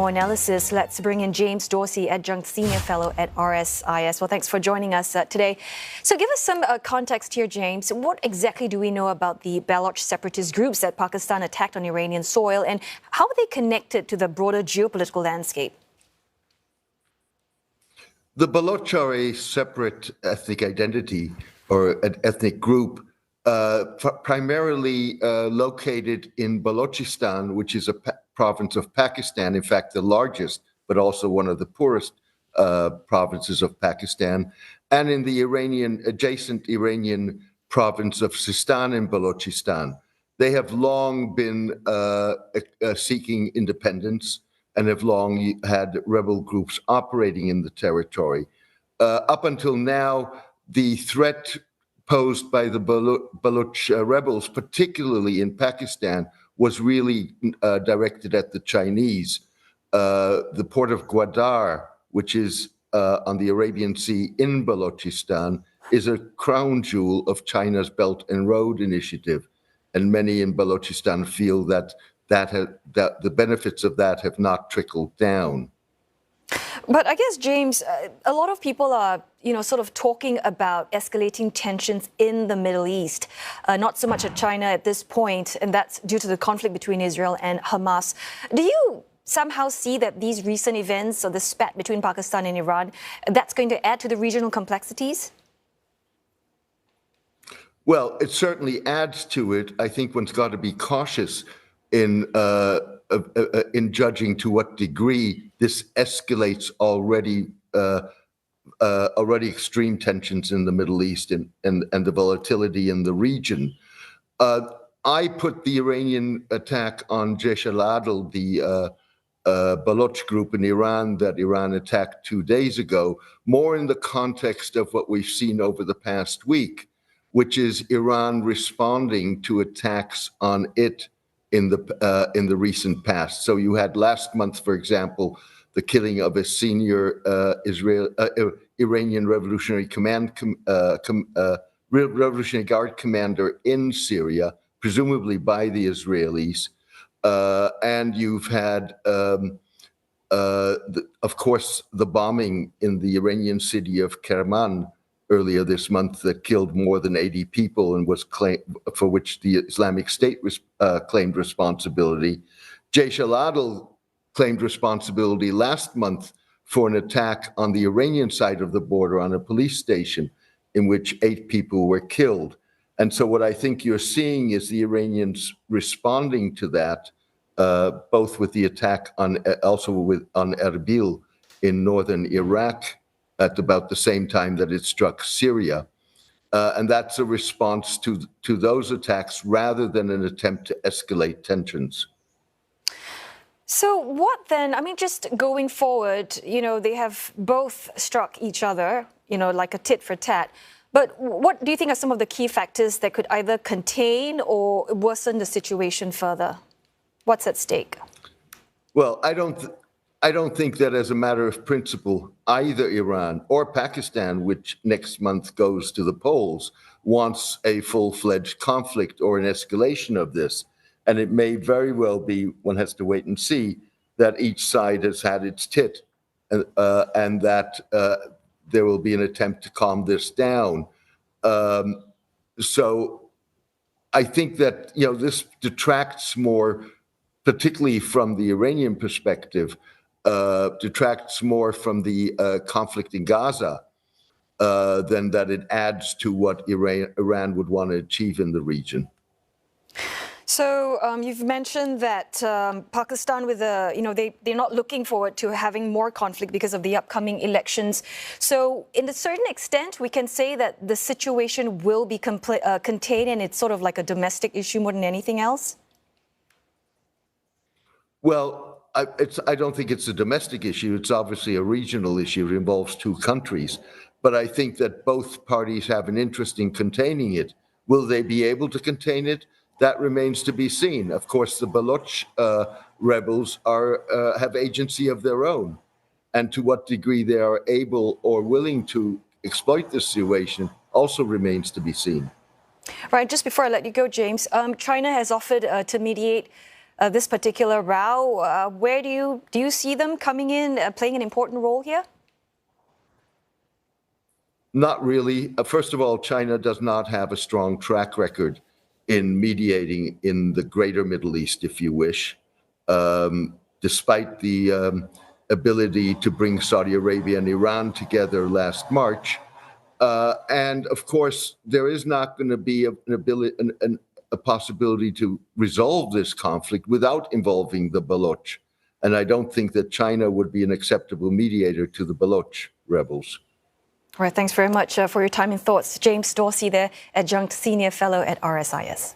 Analysis. Let's bring in James Dorsey, Adjunct Senior Fellow at RSIS. Well, thanks for joining us today. So give us some context here, James. What exactly do we know about the Baloch separatist groups that Pakistan attacked on Iranian soil, and how are they connected to the broader geopolitical landscape? The Baloch are a separate ethnic identity or an ethnic group primarily located in Balochistan, which is a province of Pakistan, in fact, the largest, but also one of the poorest provinces of Pakistan, and in the adjacent Iranian province of Sistan in Balochistan. They have long been seeking independence and have long had rebel groups operating in the territory. Up until now, the threat posed by the Baloch rebels, particularly in Pakistan, was really directed at the Chinese. The port of Gwadar, which is on the Arabian Sea in Balochistan, is a crown jewel of China's Belt and Road Initiative. And many in Balochistan feel that the benefits of that have not trickled down. But I guess, James, a lot of people are, sort of talking about escalating tensions in the Middle East, not so much at China at this point, and that's due to the conflict between Israel and Hamas. Do you somehow see that these recent events, or the spat between Pakistan and Iran, that's going to add to the regional complexities? Well, it certainly adds to it. I think one's got to be cautious in judging to what degree this escalates already extreme tensions in the Middle East and the volatility in the region. I put the Iranian attack on Jaish al-Adl, the Baloch group in Iran that Iran attacked 2 days ago, more in the context of what we've seen over the past week, which is Iran responding to attacks on it in the recent past. So you had last month, for example, the killing of a senior Iranian Revolutionary Revolutionary Guard commander in Syria, presumably by the Israelis, and you've had, of course, the bombing in the Iranian city of Kerman earlier this month that killed more than 80 people and was for which the Islamic State claimed responsibility. Jaish al-Adl claimed responsibility last month for an attack on the Iranian side of the border on a police station in which 8 people were killed. And so what I think you're seeing is the Iranians responding to that, both with the attack on Erbil in northern Iraq, at about the same time that it struck Syria. And that's a response to those attacks rather than an attempt to escalate tensions. So what then, I mean, just going forward, they have both struck each other, like a tit for tat. But what do you think are some of the key factors that could either contain or worsen the situation further? What's at stake? Well, I don't think that as a matter of principle, either Iran or Pakistan, which next month goes to the polls, wants a full-fledged conflict or an escalation of this. And it may very well be, one has to wait and see, that each side has had its tit and that there will be an attempt to calm this down. So I think that, this detracts more, particularly from the Iranian perspective, detracts more from the conflict in Gaza than that it adds to what Iran would want to achieve in the region. So you've mentioned that Pakistan, they're not looking forward to having more conflict because of the upcoming elections. So in a certain extent, we can say that the situation will be contained and it's sort of like a domestic issue more than anything else? Well, I don't think it's a domestic issue. It's obviously a regional issue. It involves 2 countries. But I think that both parties have an interest in containing it. Will they be able to contain it? That remains to be seen. Of course, the Baloch rebels have agency of their own. And to what degree they are able or willing to exploit this situation also remains to be seen. Right. Just before I let you go, James, China has offered to mediate this particular row. Where do you see them coming in, playing an important role here? Not really. First of all, China does not have a strong track record in mediating in the greater Middle East, if you wish, despite the ability to bring Saudi Arabia and Iran together last March. And of course, there is not going to be a possibility to resolve this conflict without involving the Baloch. And I don't think that China would be an acceptable mediator to the Baloch rebels. All right, thanks very much for your time and thoughts. James Dorsey there, Adjunct Senior Fellow at RSIS.